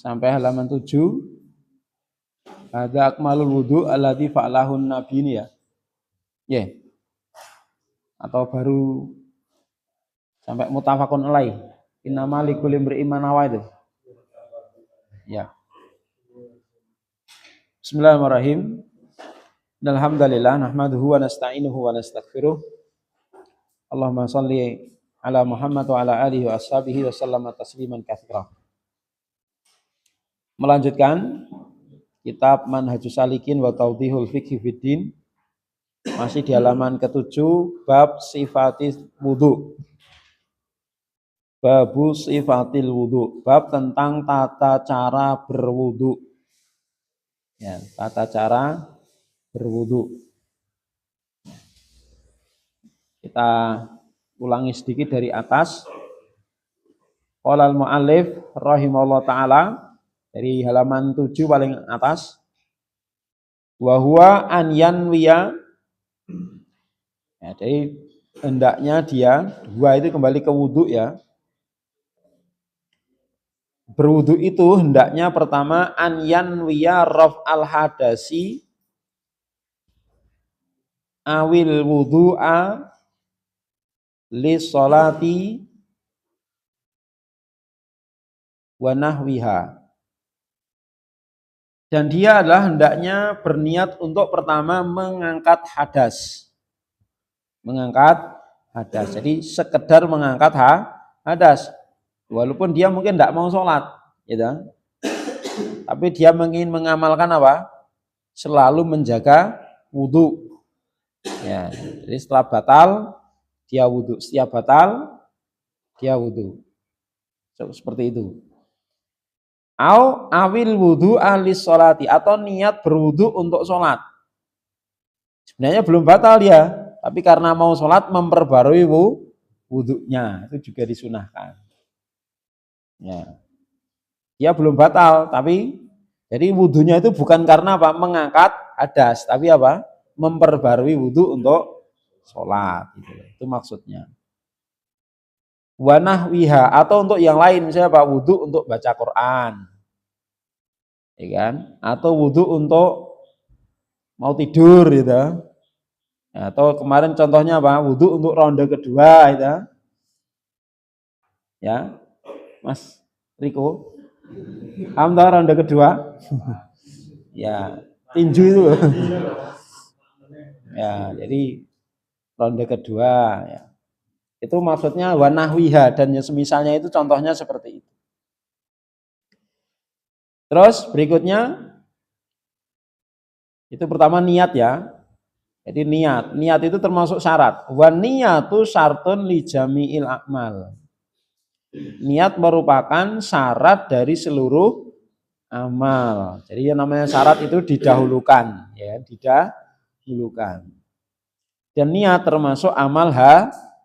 sampai halaman 7. Hadza akmalul wudu alladzi fa'alahun nabi ini ya. Yeah. Atau baru sampai mutafakun alaih. Innama likulli imri'in ma nawa itu. Ya. Bismillahirrahmanirrahim. Alhamdulillah nahmaduhu wa nasta'inuhu wa nastaghfiruh. Allahumma shalli ala Muhammad wa ala alihi wa ashabihi wa sallama tasliman katsira. Melanjutkan kitab Manhajus Salikin wa Tawdihul Fiqhi Fiddin. Masih di halaman ke-7 bab sifatis wudu. Babu sifatil wudu, bab tentang tata cara berwudu. Ya, tata cara berwudu. Kita ulangi sedikit dari atas. Qala al-muallif rahimahullah taala dari halaman 7 paling atas. Wa huwa an yanwiya. Ya, jadi hendaknya dia dua itu kembali ke wudu ya. Berwudu itu hendaknya pertama an yanwiya raf'al hadasi awil wudu'a li sholati wa nahwiha. Dan dia adalah hendaknya berniat untuk pertama mengangkat hadas. Mengangkat hadas. Jadi sekedar mengangkat hadas. Walaupun dia mungkin tidak mau sholat, gitu. Tapi dia ingin mengamalkan apa? Selalu menjaga wudu. Ya, jadi setelah batal dia wudu, setiap batal dia wudu. Seperti itu. Awil wudu alis sholati, atau niat berwudu untuk sholat. Sebenarnya belum batal dia, tapi karena mau sholat memperbarui wudunya, itu juga disunahkan. Ya. Dia belum batal, tapi jadi wudunya itu bukan karena apa? Mengangkat hadas, tapi apa? Memperbarui wudu untuk sholat. Itu maksudnya. Wa nahwiha, atau untuk yang lain, misalnya apa? Wudu untuk baca Quran, ya kan? Atau wudu untuk mau tidur, gitu. Atau kemarin contohnya apa? Wudu untuk ronde kedua, gitu. Ya. Mas Riko, amdah ronde kedua, ya tinju itu, ya jadi ronde kedua, ya. Itu maksudnya wanahwiha dan semisalnya itu contohnya seperti itu. Terus berikutnya itu pertama niat ya, jadi niat itu termasuk syarat. Wan niyatu syartun li jami'il a'mal. Niat merupakan syarat dari seluruh amal. Jadi yang namanya syarat itu didahulukan, ya, didahulukan. Dan niat termasuk amal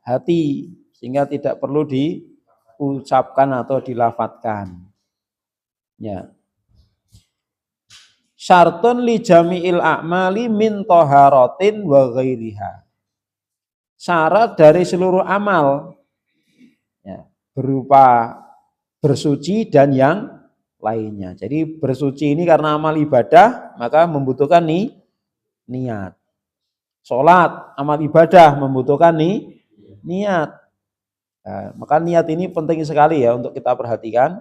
hati, sehingga tidak perlu diucapkan atau dilafadzkan. Ya. Syartun li jami'il a'mali min taharatin wa ghairiha. Syarat dari seluruh amal, ya, berupa bersuci dan yang lainnya. Jadi bersuci ini karena amal ibadah, maka membutuhkan niat. Sholat, amal ibadah membutuhkan niat. Nah, maka niat ini penting sekali ya untuk kita perhatikan.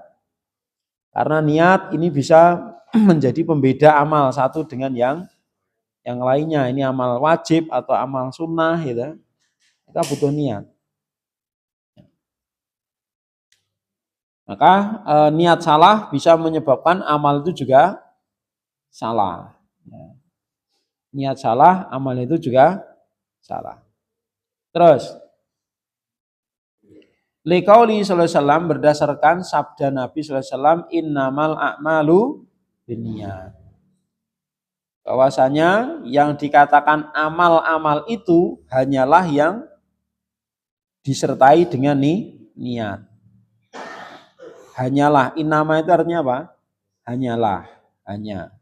Karena niat ini bisa menjadi pembeda amal satu dengan yang lainnya. Ini amal wajib atau amal sunnah, gitu. Kita butuh niat. Maka niat salah bisa menyebabkan amal itu juga salah. Niat salah, amal itu juga salah. Terus, liqauli sallallahu alaihi wasallam, berdasarkan sabda Nabi sallallahu alaihi wasallam, innamal a'malu binniyat. Bahwasanya yang dikatakan amal-amal itu hanyalah yang disertai dengan niat. Hanyalah, innama itu artinya apa? Hanyalah, hanya.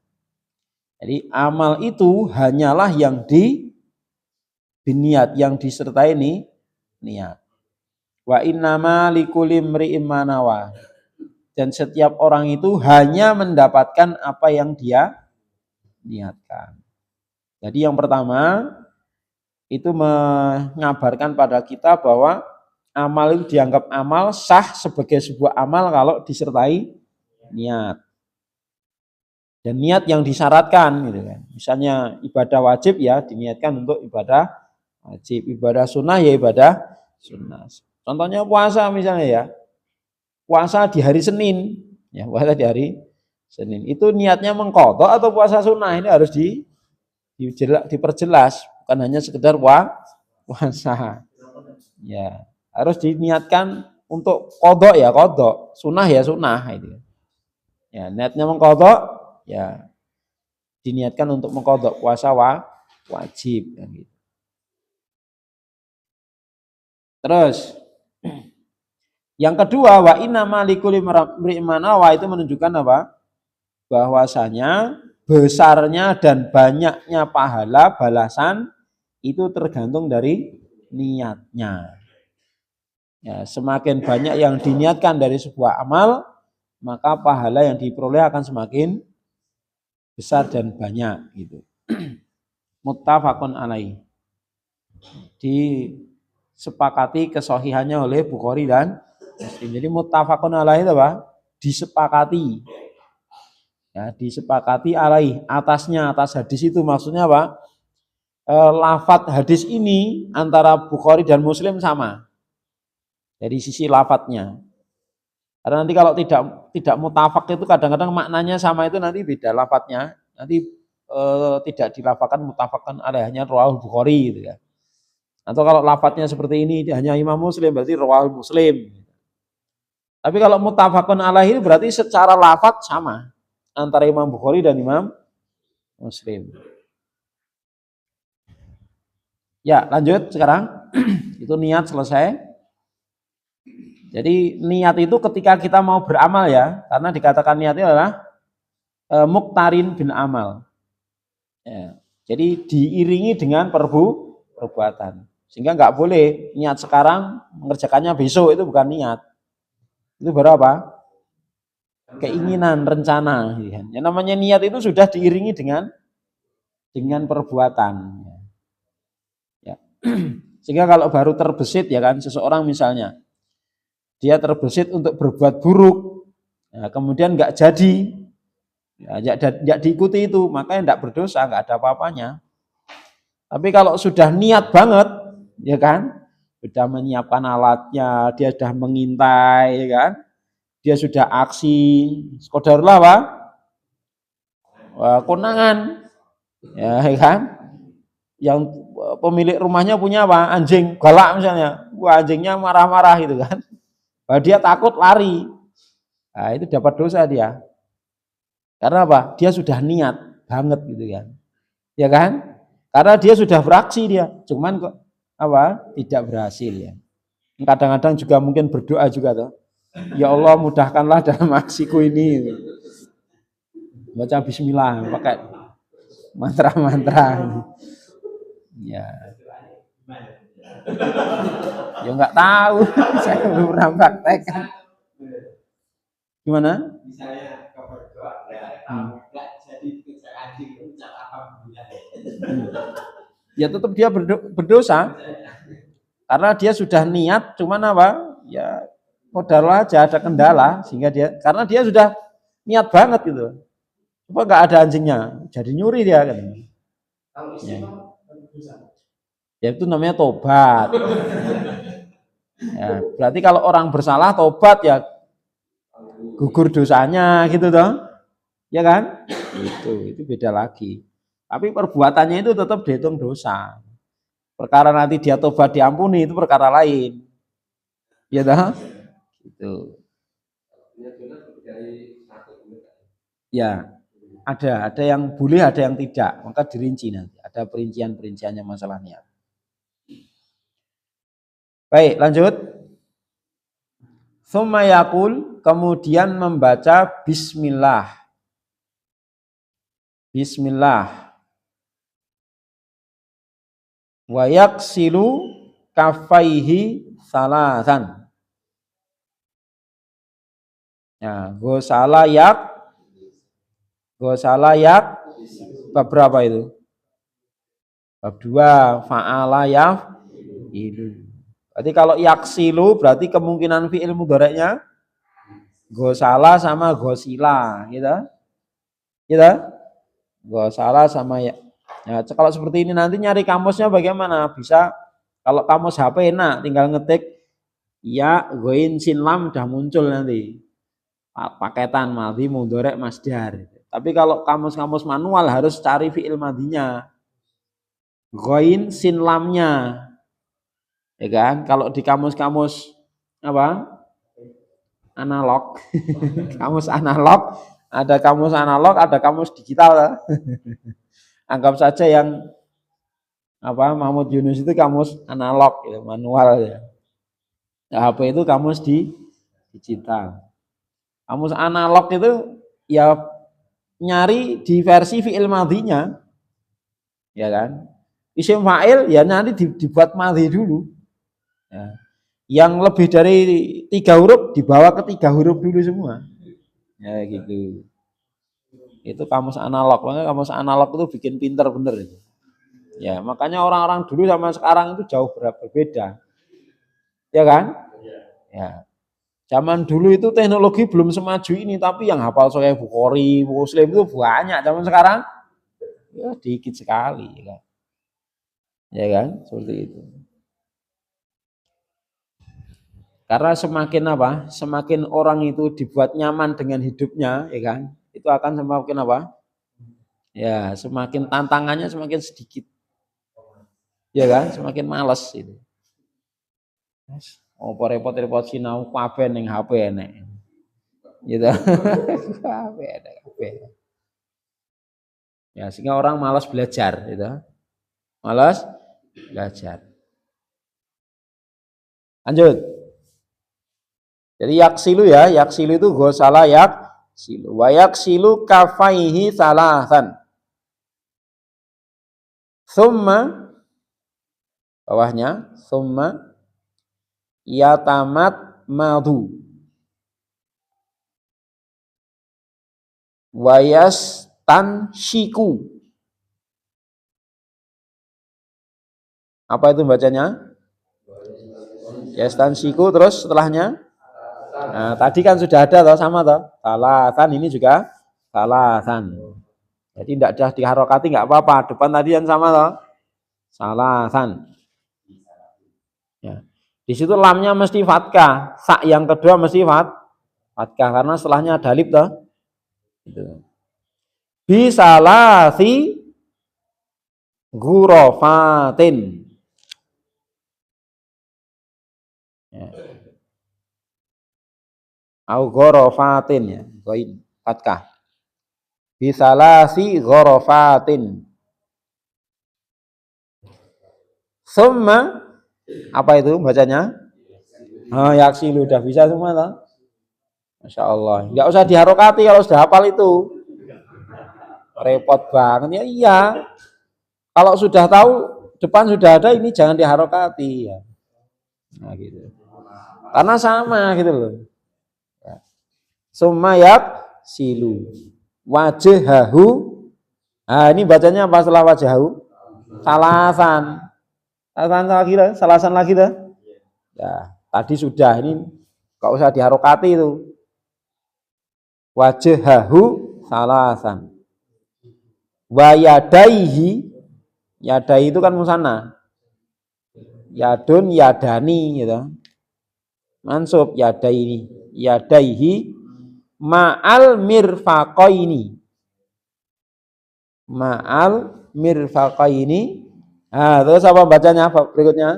Jadi amal itu hanyalah yang biniat, yang disertai niat. Wa innama likulli imri'in ma nawa. Dan setiap orang itu hanya mendapatkan apa yang dia niatkan. Jadi yang pertama itu mengabarkan pada kita bahwa amal itu dianggap amal sah sebagai sebuah amal kalau disertai niat. Dan niat yang disyaratkan gitu kan. Misalnya ibadah wajib ya diniatkan untuk ibadah wajib, ibadah sunnah ya ibadah sunnah. Contohnya puasa misalnya ya. Puasa di hari Senin, ya puasa di hari Senin. Itu niatnya mengqadha atau puasa sunnah ini harus diperjelas, bukan hanya sekedar puasa. Ya, harus diniatkan untuk qadha ya qadha, sunnah ya sunnah itu. Ya, niatnya mengqadha ya diniatkan untuk mengqadha puasa wajib ya, gitu. Terus yang kedua wa inna malikul imanawa itu menunjukkan apa? Bahwasanya besarnya dan banyaknya pahala balasan itu tergantung dari niatnya. Ya, semakin banyak yang diniatkan dari sebuah amal, maka pahala yang diperoleh akan semakin besar dan banyak gitu. Muttafaqun alaih. Disepakati kesohihannya oleh Bukhari dan Muslim. Jadi muttafaqun alaih itu apa? Disepakati. Ya, disepakati alaih atasnya, atas hadis itu maksudnya apa? Lafadz hadis ini antara Bukhari dan Muslim sama dari sisi lafadznya. Karena nanti kalau tidak mutafak itu kadang-kadang maknanya sama itu nanti beda lafadznya. Nanti tidak dilafakan mutafakan alaihinya rawahul Bukhari gitu ya. Atau kalau lafadznya seperti ini hanya Imam Muslim berarti rawahul Muslim. Tapi kalau mutafakun alaihi berarti secara lafadz sama antara Imam Bukhari dan Imam Muslim. Ya, lanjut sekarang. Itu niat selesai. Jadi niat itu ketika kita mau beramal ya, karena dikatakan niat itu adalah muktarin bin amal. Ya, jadi diiringi dengan perbuatan. Sehingga nggak boleh niat sekarang mengerjakannya besok, itu bukan niat. Itu baru apa? Keinginan, rencana. Yang namanya niat itu sudah diiringi dengan perbuatan. Ya. Sehingga kalau baru terbesit ya kan, seseorang misalnya dia terbesit untuk berbuat buruk, ya, kemudian nggak jadi, ya, nggak diikuti itu, makanya nggak berdosa, nggak ada apa-apanya. Tapi kalau sudah niat banget, ya kan, sudah menyiapkan alatnya, dia sudah mengintai, ya kan, dia sudah aksi, qadarullah apa? Konangan, ya kan, yang pemilik rumahnya punya apa? Anjing galak misalnya, wah anjingnya marah-marah gitu kan. Dia takut lari. Nah, itu dapat dosa dia. Karena apa? Dia sudah niat banget gitu kan. Ya kan? Karena dia sudah beraksi dia. Cuman kok apa? Tidak berhasil ya. Kadang-kadang juga mungkin berdoa juga tuh. Ya Allah mudahkanlah dalam aksiku ini. Baca bismillah pakai mantra-mantra. Ya. Ya enggak tahu. Saya belum pernah praktekkan. Gimana? Misalnya berdoa enggak jadi anjing ucap alhamdulillah. Ya tetap dia berdosa. Karena dia sudah niat cuman apa? Ya modal aja ada kendala sehingga dia karena dia sudah niat banget gitu. Coba enggak ada anjingnya, jadi nyuri dia kan. Ya. Ya itu namanya tobat. Ya, berarti kalau orang bersalah tobat ya gugur dosanya gitu toh. Ya kan? Itu beda lagi. Tapi perbuatannya itu tetap dihitung dosa. Perkara nanti dia tobat diampuni itu perkara lain. Ya toh? Gitu. Ya, ada yang boleh, ada yang tidak. Maka dirinci nanti. Ada perincian-perinciannya masalah niat. Baik, lanjut. Tsumma yaqul, kemudian membaca bismillah. Bismillah. Wa yaksilu kaffaihi salasan. Ya, gosala yak bab berapa itu? Bab 2 fa'ala itu. Berarti kalau yaksilu berarti kemungkinan fi'il mudhari'nya gosala sama gosila, gitu. Gitu. Gosala sama ya. Ya, kalau seperti ini nanti nyari kamusnya bagaimana? Bisa kalau kamus HP enak, tinggal ngetik ya goin sin lam udah muncul nanti. Paketan madhi mudhari' masdar. Tapi kalau kamus-kamus manual harus cari fi'il madhinya. Goin sin lamnya. Ya kan? Kalau di kamus-kamus apa? Analog. Kamus analog, ada kamus digital. Anggap saja yang apa Mahmud Yunus itu kamus analog ya, manual ya. HP itu kamus digital. Kamus analog itu ya nyari di versi fi'il madhinya. Ya kan? Isim fa'il ya nanti dibuat madhi dulu. Ya. Yang lebih dari 3 huruf dibawa ke 3 huruf dulu semua. Ya gitu. Itu kamus analog. Makanya kamus analog itu bikin pinter bener itu. Ya, makanya orang-orang dulu sama sekarang itu jauh berbeda. Ya kan? Ya. Zaman dulu itu teknologi belum semaju ini, tapi yang hafal Sahih Bukhari, Muslim itu banyak. Zaman sekarang ya dikit sekali, ya kan? Ya kan? Seperti itu. Karena semakin apa? Semakin orang itu dibuat nyaman dengan hidupnya, ya kan? Itu akan semakin apa? Ya, semakin tantangannya semakin sedikit. Ya kan? Semakin males itu. Oh, repot-repot sinau kabeh ning HP enek. Gitu. Kabeh enek kabeh. Ya, sehingga orang malas belajar gitu. Malas belajar. Lanjut. Jadi yaksilu ya, yaksilu itu gosala yaksilu. Wa yaksilu kafaihi salasan. Summa bawahnya summa yatamat madu. Wayas tanshiku. Apa itu bacanya? Yastansiku terus setelahnya. Nah, tadi kan sudah ada toh sama toh. Salasan ini juga salasan. Jadi tidak ada diharokati nggak apa-apa. Depan tadi yang sama toh. Salasan. Ya. Di situ lamnya mesti fatkah. Sak yang kedua mesti fatkah karena setelahnya ada alif toh. Gitu. Bisalasi gurofatin. Ya. Au ghorofatin ya, goin fatkah. Bisalasi ghorofatin. Summa apa itu bacanya? Oh, yaksilu udah bisa semua toh? Masya Allah. Enggak usah diharokati kalau sudah hafal itu. Repot banget ya. Iya. Kalau sudah tahu depan sudah ada ini jangan diharokati ya. Nah gitu. Karena sama gitu loh. Summa yaksilu wajhahu. Nah, ini bacanya apa setelah wajhahu? Salasan. Salasan lagi dah. Ya, tadi sudah ini enggak usah diharokati itu. Wajhahu salasan. Wa yadaihi, yadai itu kan musanna. Yadun yadani gitu. Mansub yadaihi, yadaihi ma'al mirfaqaini. Ma'al mirfaqaini. Nah, terus apa bacanya berikutnya?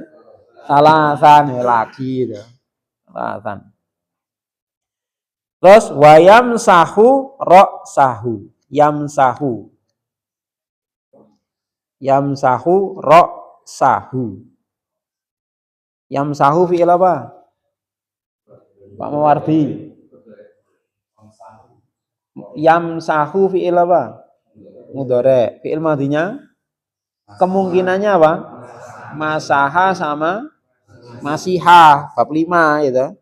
Salasan lagi gitu. Salasan. Terus wayam sahu rok sahu, yamsahu, yamsahu rok sahu, yamsahu fi'il apa? Pak Mawardi. Yamsahu fi'il apa? Mudhari. Fi'il madhinya kemungkinannya apa? Masaha sama masiha, bab 5 gitu.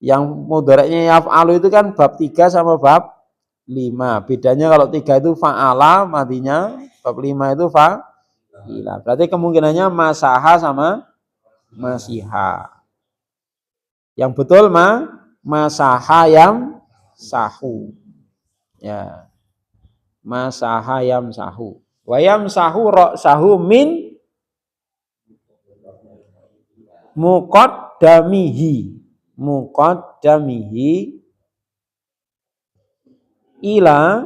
Yang mudhari'nya yaf'alu itu kan bab 3 sama bab 5. Bedanya kalau 3 itu fa'ala matinya, bab 5 itu fa'ila. Berarti kemungkinannya masaha sama masiha. Yang betul masaha yam sahu. Ya. Masaha yam sahu. Wa yam sahu ra'sahu min muqaddamihi ila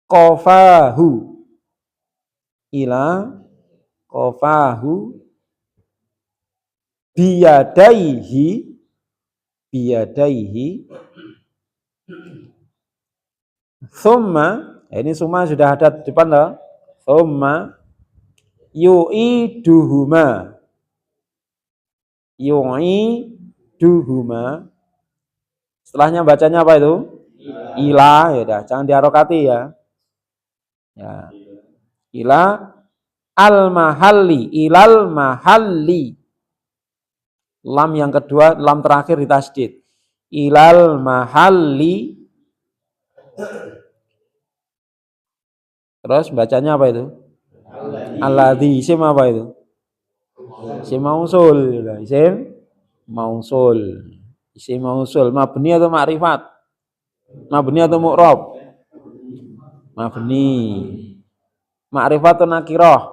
qafahu biyadaihi thumma, ini semua sudah ada di depan loh. Thumma yu'iduhuma. Setelahnya bacanya apa itu? Ila, ya udah, jangan diharokati ya. Ya. Ila al-mahalli, ilal mahalli. Lam yang kedua, lam terakhir ditasdid. Ilal mahalli. Terus bacanya apa itu? Alladzi, isim apa itu? Isim mausul, isim mausul, mabni atau ma'rifat? Mabni atau mu'rab? Mabni. Ma'rifat atau nakirah?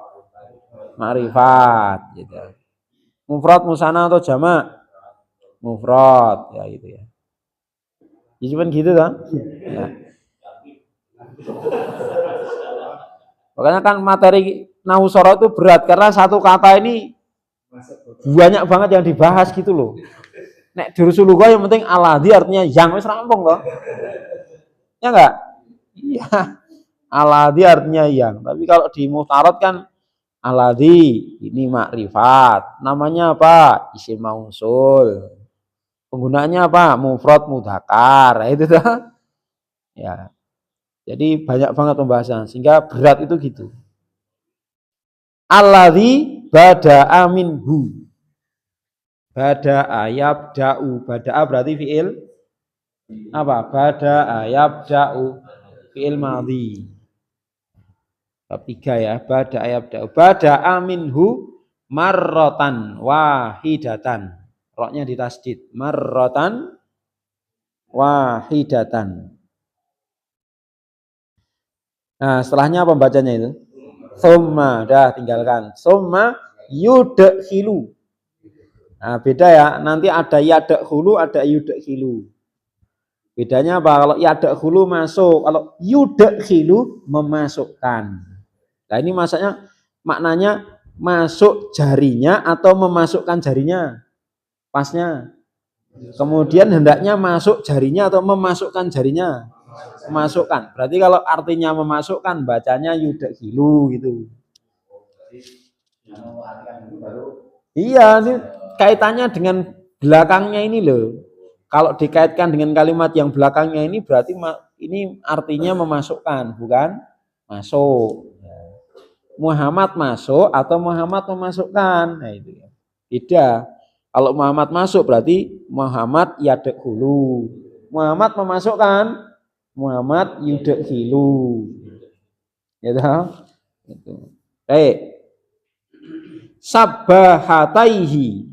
Ma'rifat, gitu. Mufrad, musanna atau jamak? Mufrad, ya gitu ya. Ya cuman gitu kan? Ya. Makanya kan materi nahwu shoroh itu berat karena satu kata ini banyak banget yang dibahas gitu loh. Nek Durusulughah yang penting aladhi artinya yang, wis rampung loh. Ya enggak? Iya. Aladhi artinya yang. Tapi kalau di muhtarat kan aladhi ini makrifat. Namanya apa? Isim mausul. Penggunaannya apa? Mufrad mudzakkar. Itu tuh. Ya. Jadi banyak banget pembahasan sehingga berat itu gitu. Alladzi bada'a minhu. Bada'a yabda'u. Bada'a berarti fi'il apa? Bada'a yabda'u fi'il madhi. Bab 3 ya. Bada'a yabda'u. Bada'a minhu marratan wahidatan. Roknya ditasdid. Marratan wahidatan. Nah, setelahnya apa bacanya itu? Summa, dah tinggalkan. Summa yudkhilu. Nah, beda ya. Nanti ada yadkhulu, ada yudkhilu. Bedanya apa? Kalau yadkhulu masuk, kalau yudkhilu memasukkan. Nah, ini maknanya masuk jarinya atau memasukkan jarinya. Pasnya. Kemudian hendaknya masuk jarinya atau memasukkan jarinya. Memasukkan. Berarti kalau artinya memasukkan bacanya yudkhilu gitu. Iya, ini kaitannya dengan belakangnya ini loh. Kalau dikaitkan dengan kalimat yang belakangnya ini berarti ini artinya memasukkan, bukan masuk. Muhammad masuk atau Muhammad memasukkan. Nah itu ya. Beda. Kalau Muhammad masuk berarti Muhammad yadkhulu. Muhammad memasukkan, Muhammad yudkhilu. Ya tahu? Itu. Baik. Sabbahataihi.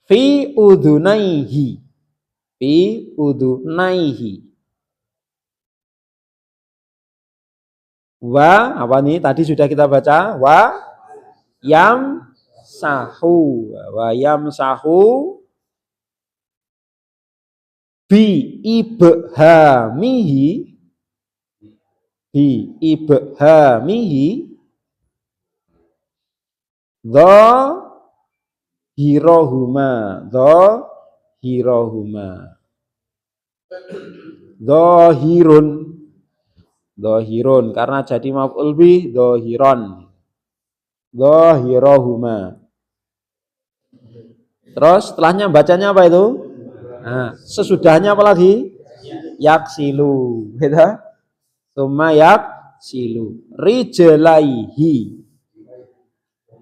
Fi udhunaihi. Wa apa nih? Tadi sudah kita baca. Wa yam sahu bi ibhamihi dhahirahuma dhahirun karena jadi maf'ul bih dhahirahuma. Terus setelahnya bacanya apa itu? Nah, sesudahnya apa lagi? Yaksilu, gitu. Summa silu rijlaihi.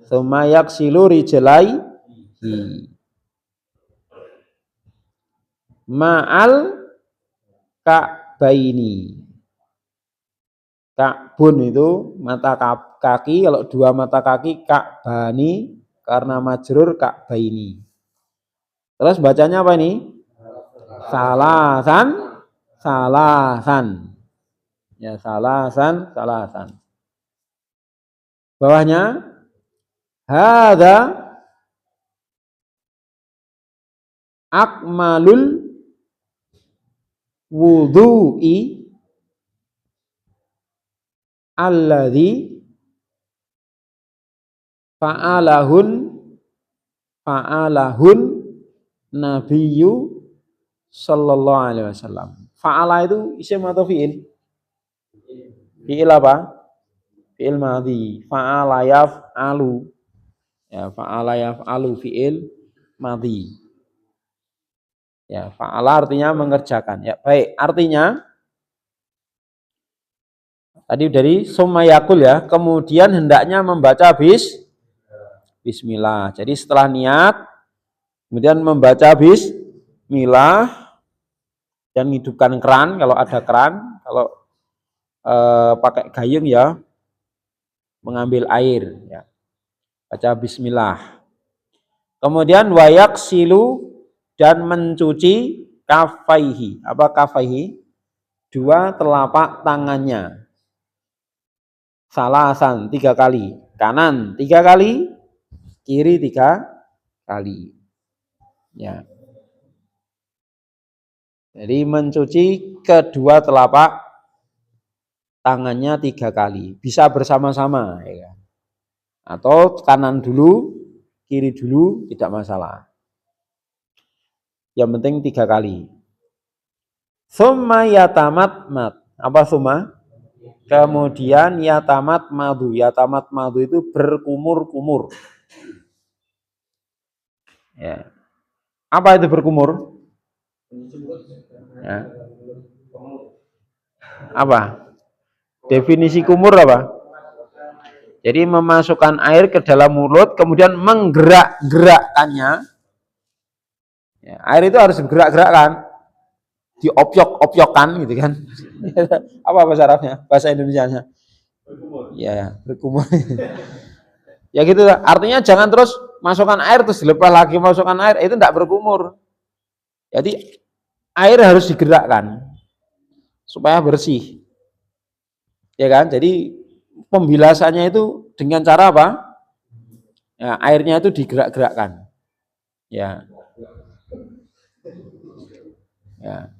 Tsumma yaksilu rijlaihi ma'al ka'baini. Ka'bun itu mata kaki, kalau dua mata kaki ka'bani, karena majrur ka'baini. Terus bacanya apa ini? Salasan, salasan. Ya, salasan, salasan. Bawahnya hadza akmalul wudu'i alladzi fa'alahun nabiyyu sallallahu alaihi wasallam. Fa'ala itu isim atau fi'il? Fi'il apa? Fi'il madhi. Fa'ala yaf'alu. Ya, fa'ala yaf'alu fi'il madhi. Ya, fa'ala artinya mengerjakan. Ya, baik. Artinya tadi dari sumayakul ya, kemudian hendaknya membaca bismillah. Jadi setelah niat, kemudian membaca bismillah dan hidupkan keran kalau ada keran. Kalau pakai gayung ya, mengambil air. Ya. Baca bismillah. Kemudian wayak silu dan mencuci kafaihi. Apa kafaihi? Dua telapak tangannya. Salasan 3 kali, kanan 3 kali, kiri 3 kali. Ya. Jadi mencuci kedua telapak tangannya 3 kali, bisa bersama-sama, ya. Atau kanan dulu, kiri dulu, tidak masalah. Yang penting 3 kali. Summa yatamat mat. Apa summa? Kemudian yatamat madu. Yatamat madu itu berkumur-kumur. Ya. Apa itu berkumur? Ya. Apa? Definisi kumur apa? Jadi memasukkan air ke dalam mulut, kemudian menggerak-gerakkannya. Ya, air itu harus bergerak-gerakkan. Diopiok-opiokkan gitu kan. Apa bahasa Arabnya? Bahasa Indonesianya? Ya, berkumur. Ya gitu. Artinya jangan terus masukkan air terus dilepas lagi masukkan air, itu tidak berkumur. Jadi air harus digerakkan supaya bersih. Ya kan? Jadi pembilasannya itu dengan cara apa? Ya, airnya itu digerak-gerakkan. Ya. Ya.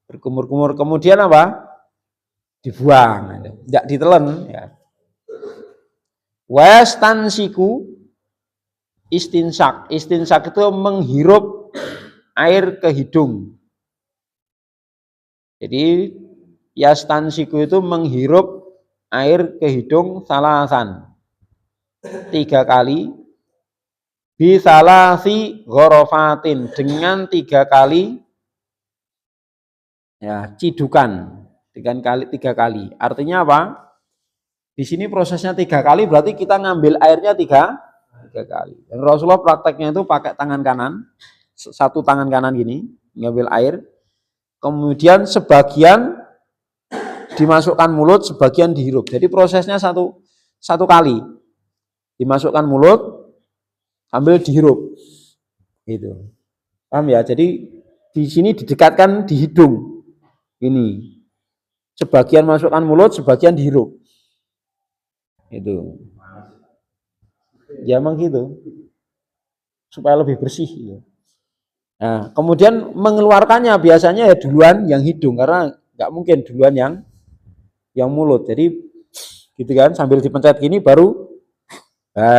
Berkumur-kumur, kemudian apa? Dibuang, tidak ditelan. Ya. Wastansiku istinsak. Istinsak itu menghirup air ke hidung. Jadi yastansiku itu menghirup air ke hidung salasan 3 kali. Bisalasi ghorofatin dengan 3 kali. Ya, cidukan dengan 3 kali. Artinya apa? Di sini prosesnya 3 kali, berarti kita ngambil airnya 3 kali. Dan Rasulullah prakteknya itu pakai tangan kanan, satu tangan kanan gini, ngambil air. Kemudian sebagian dimasukkan mulut, sebagian dihirup. Jadi prosesnya satu kali. Dimasukkan mulut, ambil dihirup. Gitu. Paham ya? Jadi di sini didekatkan di hidung. Ini sebagian masukkan mulut, sebagian dihirup. Itu ya emang gitu supaya lebih bersih gitu. Nah, kemudian mengeluarkannya biasanya ya duluan yang hidung, karena nggak mungkin duluan yang mulut. Jadi gitu kan, sambil dipencet gini baru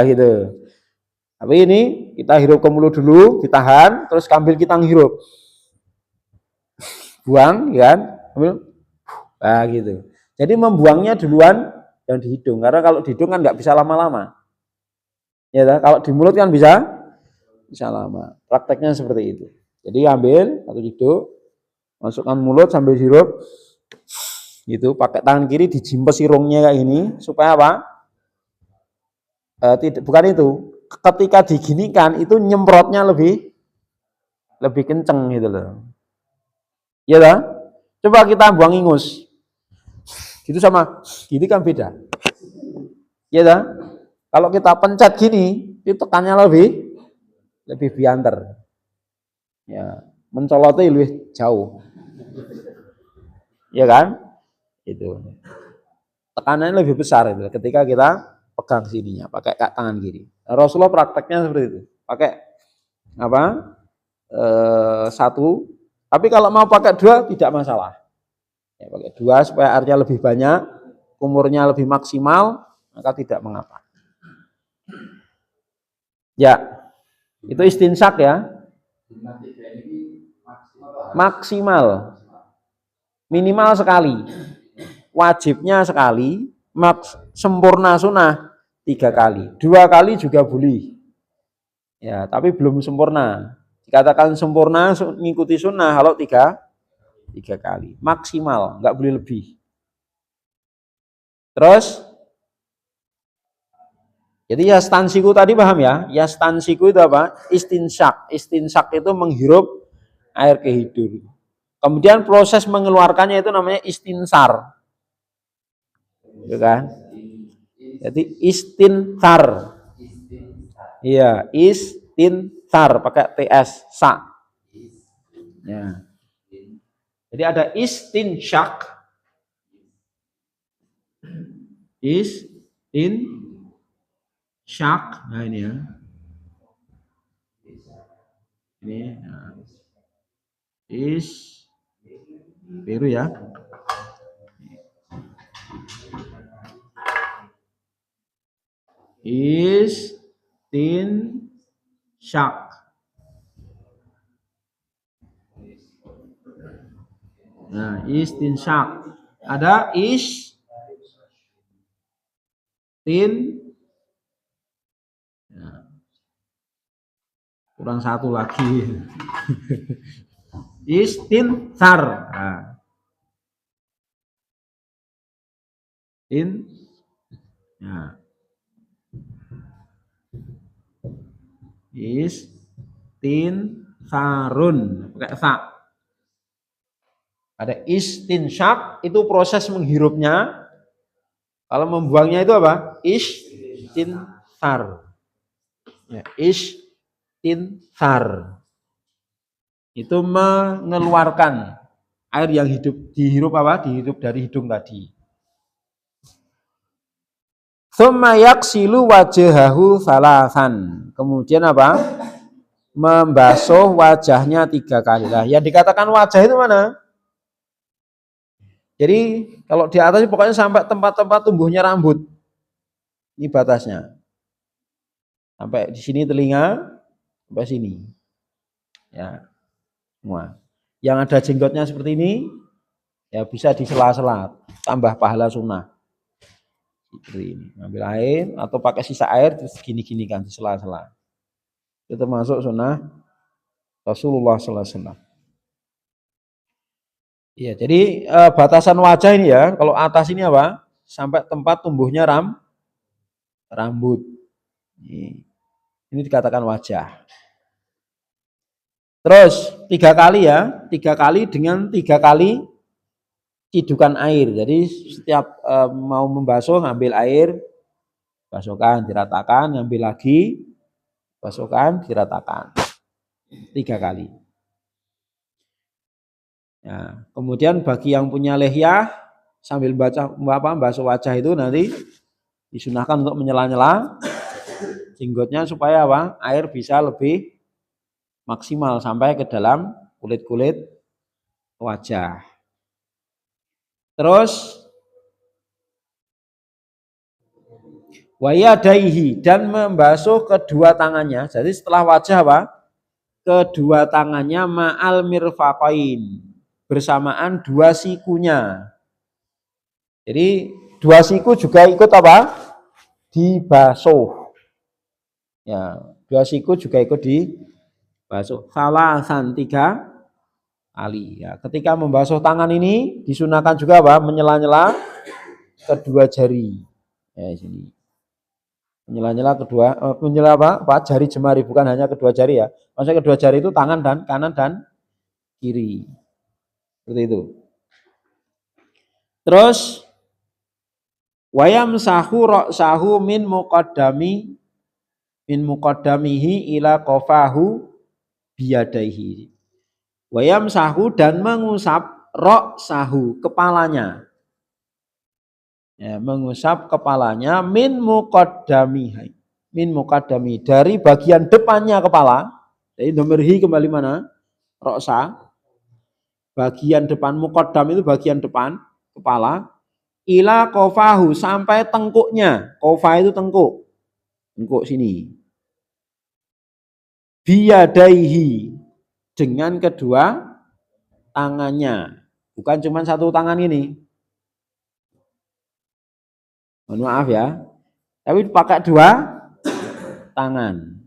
gitu. Tapi ini kita hirup ke mulut dulu, ditahan, terus sambil kita ngirup, buang, ya kan? Gitu. Jadi membuangnya duluan yang di hidung, karena kalau di hidung kan nggak bisa lama-lama. Ya, kalau di mulut kan bisa lama. Prakteknya seperti itu. Jadi ambil satu hidung, masukkan mulut sambil hirup, Gitu, pakai tangan kiri dijimpes irungnya kayak ini supaya apa? Tidak, bukan itu. Ketika diginikan itu nyemprotnya lebih kenceng gitu loh. Iya dah. Coba kita buang ingus. Gitu sama gini kan beda. Iya dah. Kalau kita pencet gini, itu tekannya lebih bianter. Ya, mencolotnya lebih jauh. Iya kan? Itu. Tekanannya lebih besar itu ketika kita pegang sininya pakai tangan kiri. Rasulullah prakteknya seperti itu. Pakai apa? Satu. Tapi kalau mau pakai dua tidak masalah. Ya, pakai dua supaya airnya lebih banyak, umurnya lebih maksimal, maka tidak mengapa. Ya, itu istinsak ya. Maksimal. Minimal sekali. Wajibnya sekali, sempurna sunnah 3 kali. 2 kali juga boleh. Ya, tapi belum sempurna. Dikatakan sempurna mengikuti sunnah kalau 3 kali. Maksimal, nggak boleh lebih. Terus jadi yastansiku tadi paham ya? Yastansiku itu apa? Istinsak. Istinsak itu menghirup air ke hidung. Kemudian proses mengeluarkannya itu namanya istinsar. Gitu kan? Jadi istintar. Iya, istintar pakai ts sa. Ya. Jadi ada istinsyak. Istinsak. Nah ini ya. Ini nah. Biru ya. Istinsyak. Nah, istinsyak. Ada ya. Kurang satu lagi. Istinsar. Nah. Ya. Istinsarun pakai sa. Ada istinsyak itu proses menghirupnya. Kalau membuangnya itu apa? Istinsar. Ya, istinsar. Itu mengeluarkan air yang dihirup apa? Dihirup dari hidung tadi. Tsumma yaksilu wajhahu salasan. Kemudian apa? Membasuh wajahnya 3 kali. Lah, yang dikatakan wajah itu mana? Jadi kalau di atas pokoknya sampai tempat-tempat tumbuhnya rambut. Ini batasnya. Sampai di sini telinga, sampai sini. Ya. Semua. Yang ada jenggotnya seperti ini, ya bisa di sela-sela, tambah pahala sunnah. Seperti ini, ambil air atau pakai sisa air terus gini-gini kan di sela-sela. Itu termasuk sunnah Rasulullah SAW. Iya, jadi batasan wajah ini ya, kalau atas ini apa? Sampai tempat tumbuhnya rambut. Ini dikatakan wajah. Terus 3 kali ya, 3 kali dengan 3 kali cidukan air. Jadi setiap mau membasuh ngambil air, basuhkan, diratakan, ngambil lagi, basuhkan, diratakan. 3 kali. Ya, kemudian bagi yang punya lehyah sambil basuh wajah itu nanti disunahkan untuk menyela-nyela jenggotnya supaya apa? Air bisa lebih maksimal sampai ke dalam kulit-kulit wajah. Terus wayadaihi dan membasuh kedua tangannya. Jadi setelah wajah apa? Kedua tangannya ma'al mirfaqain bersamaan 2 sikunya. Jadi 2 siku juga ikut apa? Dibasuh. Ya, 2 siku juga ikut dibasuh. Salasan 3 kali. Ya, ketika membasuh tangan ini disunahkan juga apa? Menyela-nyela kedua jari. Ya, sini. Menyela-nyela menyela apa? Jari jemari, bukan hanya kedua jari ya. Maksudnya kedua jari itu tangan dan kanan dan kiri. Seperti itu. Terus wayam sahu ra'sahu min muqaddamihi ila qafahu biyadaihi. Wayam sahu dan mengusap ra'sahu kepalanya. Ya, mengusap kepalanya min muqaddami dari bagian depannya kepala. Jadi domirhi kembali mana? Ra'sa. Bagian depan muqaddam itu bagian depan kepala. Ila qafahu sampai tengkuknya. Qafa itu tengkuk. Tengkuk sini. Biyadaihi dengan kedua tangannya. Bukan cuma satu tangan ini. Mohon maaf ya. Tapi pakai dua tangan.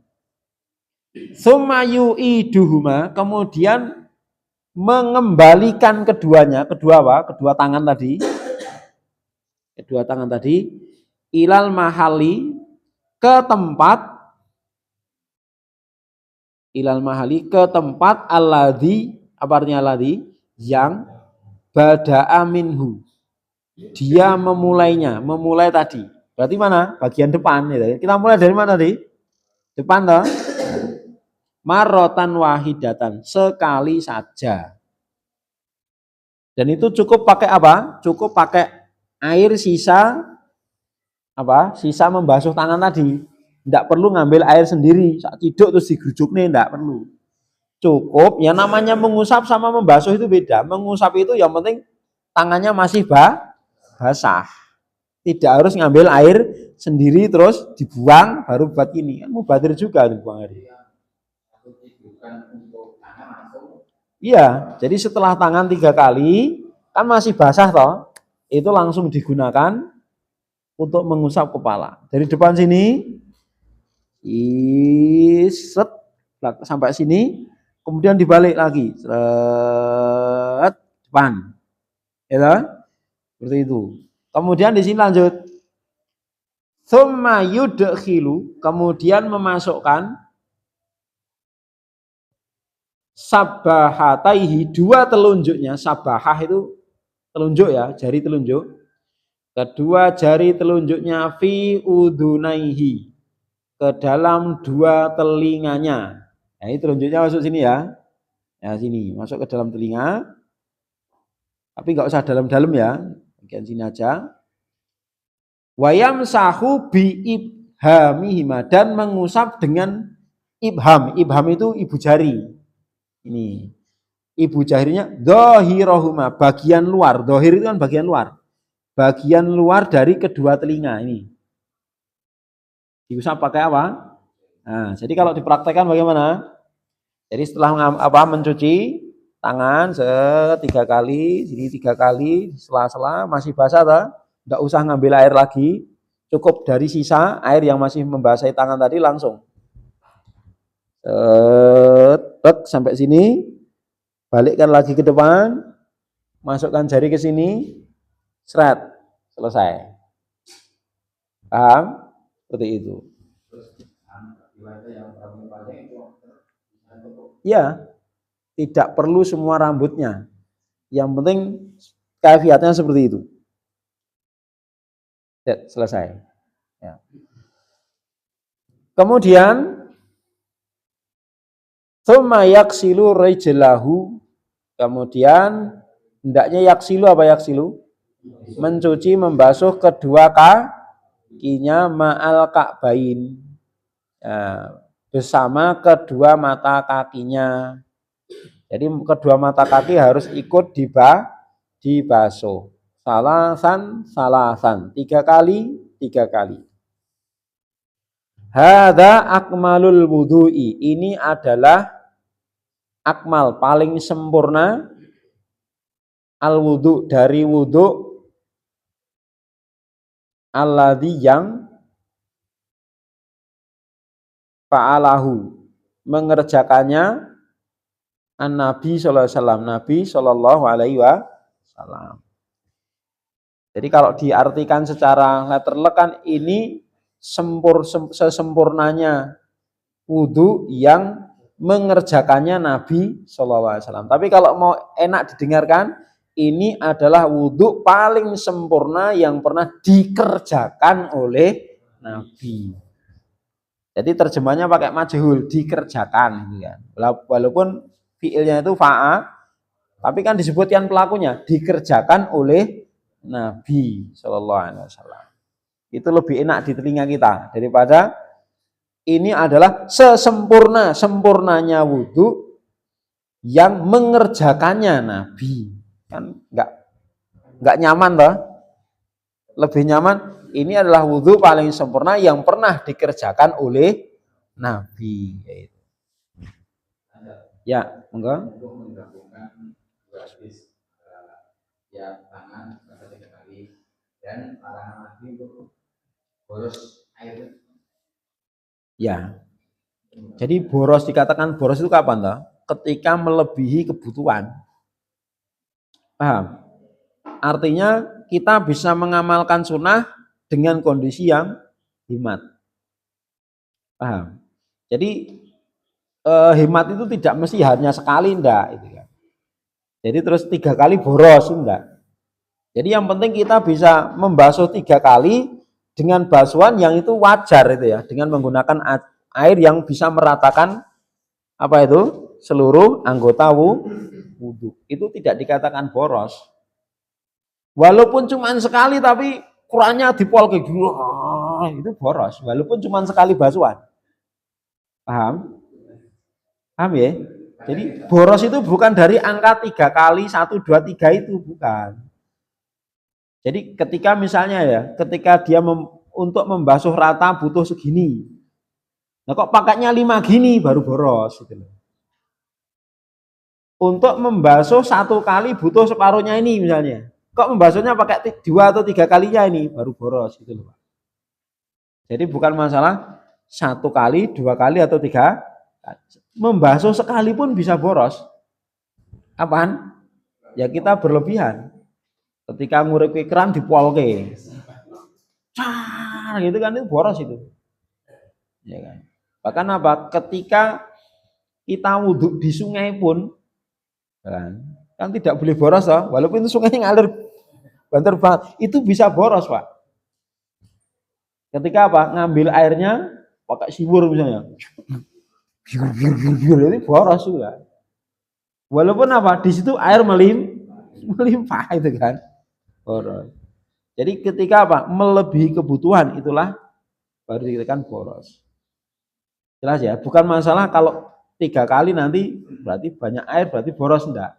Summa yu'iduhuma, kemudian mengembalikan keduanya, kedua apa? Kedua tangan tadi. Kedua tangan tadi ilal mahali ke tempat alladzi, apa artinya alladzi? Yang bada'a minhu. Dia memulai tadi. Berarti mana? Bagian depan gitu. Kita mulai dari mana tadi? Depan toh? Marrotan wahidatan, sekali saja. Dan itu cukup pakai apa? Cukup pakai air sisa apa? Sisa membasuh tangan tadi. Tidak perlu ngambil air sendiri, saat tidur terus digerujuk nih, tidak perlu. Cukup, ya namanya mengusap sama membasuh itu beda. Mengusap itu yang penting tangannya masih basah. Tidak harus ngambil air sendiri terus dibuang baru buat ini. Kan mubadir juga dibuang air. Iya, jadi setelah tangan 3 kali kan masih basah toh, itu langsung digunakan untuk mengusap kepala. Dari depan sini, set sampai sini, kemudian dibalik lagi, set depan, ya, seperti itu. Kemudian di sini lanjut, tsumma yudkhilu, kemudian memasukkan sabahataihi, dua telunjuknya. Sabahah itu telunjuk ya, jari telunjuk. Kedua jari telunjuknya fi udunaihi, ke dalam dua telinganya. Nah, ini telunjuknya masuk sini ya. Ya sini, masuk ke dalam telinga. Tapi nggak usah dalam-dalam ya, bagian sini aja. Wayam sahu bi ibhamihima, dan mengusap dengan ibham. Ibham itu ibu jari. Ini ibu jarinya dohirohuma, bagian luar. Dohir itu kan bagian luar. Bagian luar dari kedua telinga ini. Diusap pakai apa? Nah, jadi kalau dipraktekkan bagaimana? Jadi setelah mencuci tangan 3 kali, sini 3 kali, sela-sela masih basah toh, enggak usah ngambil air lagi. Cukup dari sisa air yang masih membasahi tangan tadi langsung. Sampai sini, balikkan lagi ke depan, masukkan jari ke sini, seret, selesai. Paham? Seperti itu. Ya, tidak perlu semua rambutnya. Yang penting kaifiatnya seperti itu. Ya, selesai. Ya. Kemudian tsumma yaksilu rijlahu, kemudian hendaknya yaksilu apa yaksilu? Mencuci, membasuh kedua kakinya ma'al ka'bain, ya, bersama kedua mata kakinya. Jadi kedua mata kaki harus ikut dibasuh. Salasan, 3 kali, 3 kali. Hadza akmalul wudu'i, ini adalah akmal, paling sempurna al wudu, dari wudu, alladzi yang fa'alahu, mengerjakannya an Nabi sallallahu alaihi wasallam, Nabi sallallahu alaihi wasallam. Jadi kalau diartikan secara letterlek kan ini sesempurnanya wudu yang mengerjakannya Nabi sallallahu alaihi wasallam. Tapi kalau mau enak didengarkan, ini adalah wudu paling sempurna yang pernah dikerjakan oleh Nabi. Jadi terjemahnya pakai majhul, dikerjakan gitu kan. Walaupun fiilnya itu fa'a, tapi kan disebutkan pelakunya dikerjakan oleh Nabi Shallallahu Alaihi Wasallam. Itu lebih enak di telinga kita daripada ini adalah sempurnanya wudhu yang mengerjakannya Nabi. Kan nggak nyaman toh? Lebih nyaman ini adalah wudhu paling sempurna yang pernah dikerjakan oleh Nabi. Ya, enggak? Ya, tangan sampai 3 kali dan larangan Nabi untuk boros air. Ya. Jadi boros, dikatakan boros itu kapan toh? Ketika melebihi kebutuhan. Paham? Artinya kita bisa mengamalkan sunnah dengan kondisi yang hemat. Paham? Jadi hemat itu tidak mesti hanya sekali, enggak itu kan. Jadi terus 3 kali boros, enggak. Jadi yang penting kita bisa membasuh 3 kali dengan basuhan yang itu wajar itu ya, dengan menggunakan air yang bisa meratakan apa itu seluruh anggota wudhu. Itu tidak dikatakan boros. Walaupun cuma sekali tapi kurangnya dipol kayak gitu, itu boros. Walaupun cuma sekali basuhan. Paham? Paham ya? Jadi boros itu bukan dari angka 3 kali 1, 2, 3 itu bukan. Jadi ketika misalnya ya, ketika dia untuk membasuh rata butuh segini. Nah kok pakainya 5 gini baru boros gitu loh. Untuk membasuh 1 kali butuh separuhnya ini misalnya. Kok membasuhnya pakai 2 atau 3 kalinya ini baru boros gitu loh. Jadi bukan masalah 1 kali, 2 kali atau 3. Membasuh sekali pun bisa boros. Apaan? Ya kita berlebihan. Ketika nguripi keran dipolke. Gitu kan itu boros itu. Ya kan? Bahkan apa? Ketika kita wudhu di sungai pun kan tidak boleh boros toh, walaupun itu sungainya ngalir banter banget, itu bisa boros, Pak. Ketika apa? Ngambil airnya pakai siwur misalnya. Biur itu boros juga. Walaupun apa? Di situ air melimpah itu kan. Boros. Jadi ketika apa? Melebihi kebutuhan itulah baru dikatakan boros. Jelas ya, bukan masalah kalau 3 kali nanti berarti banyak air berarti boros, enggak.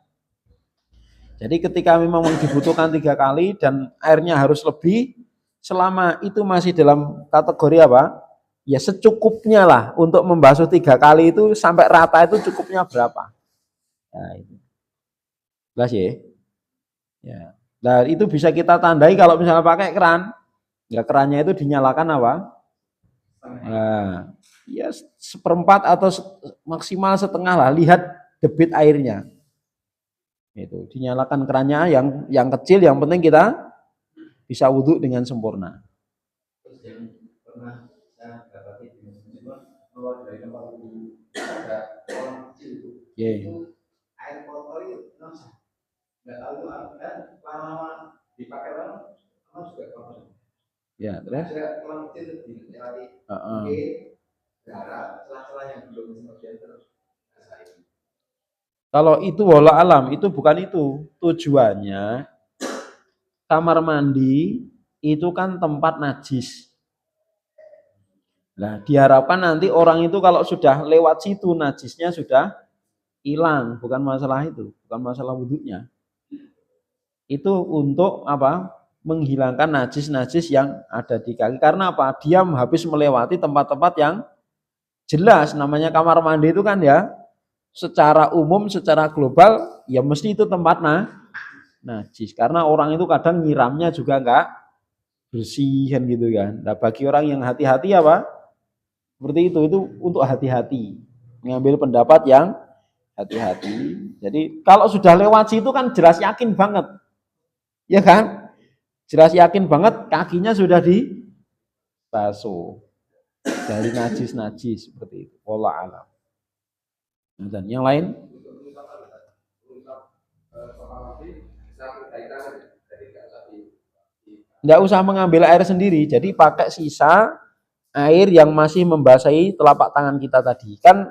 Jadi ketika memang dibutuhkan 3 kali dan airnya harus lebih, selama itu masih dalam kategori apa? Ya secukupnya lah untuk membasuh 3 kali itu sampai rata itu cukupnya berapa? Nah, itu. Jelas ya? Ya. Nah, itu bisa kita tandai kalau misalnya pakai keran. Ya kerannya itu dinyalakan apa? Nah, ya 1/4 atau maksimal setengah lah, lihat debit airnya. Itu dinyalakan kerannya yang kecil, yang penting kita bisa wudhu dengan sempurna. Terus yang pernah saya dapati di keluar dari tempat wudhu ada kolam kecil itu air kotor itu nggak tahu itu kan lama-lama dipakai lama juga kotor. Ya terus ada kolam kecil di darah celah-celah yang belum sebagian terus. Kalau itu wala alam itu bukan itu tujuannya. Kamar mandi itu kan tempat najis. Nah, diharapkan nanti orang itu kalau sudah lewat situ najisnya sudah hilang, bukan masalah itu, bukan masalah wudhunya. Itu untuk apa? Menghilangkan najis-najis yang ada di kaki. Karena apa? Dia habis melewati tempat-tempat yang jelas, namanya kamar mandi itu kan ya secara umum, secara global ya mesti itu tempat najis. Karena orang itu kadang nyiramnya juga enggak bersih kan gitu kan. Nah, bagi orang yang hati-hati apa? Seperti itu untuk hati-hati. Mengambil pendapat yang hati-hati. Jadi kalau sudah lewat situ kan jelas yakin banget, ya kan? Jelas yakin banget kakinya sudah dibasuh dari najis-najis seperti itu. Wallah alam. Dan yang lain? Nggak usah mengambil air sendiri, jadi pakai sisa air yang masih membasahi telapak tangan kita tadi. Kan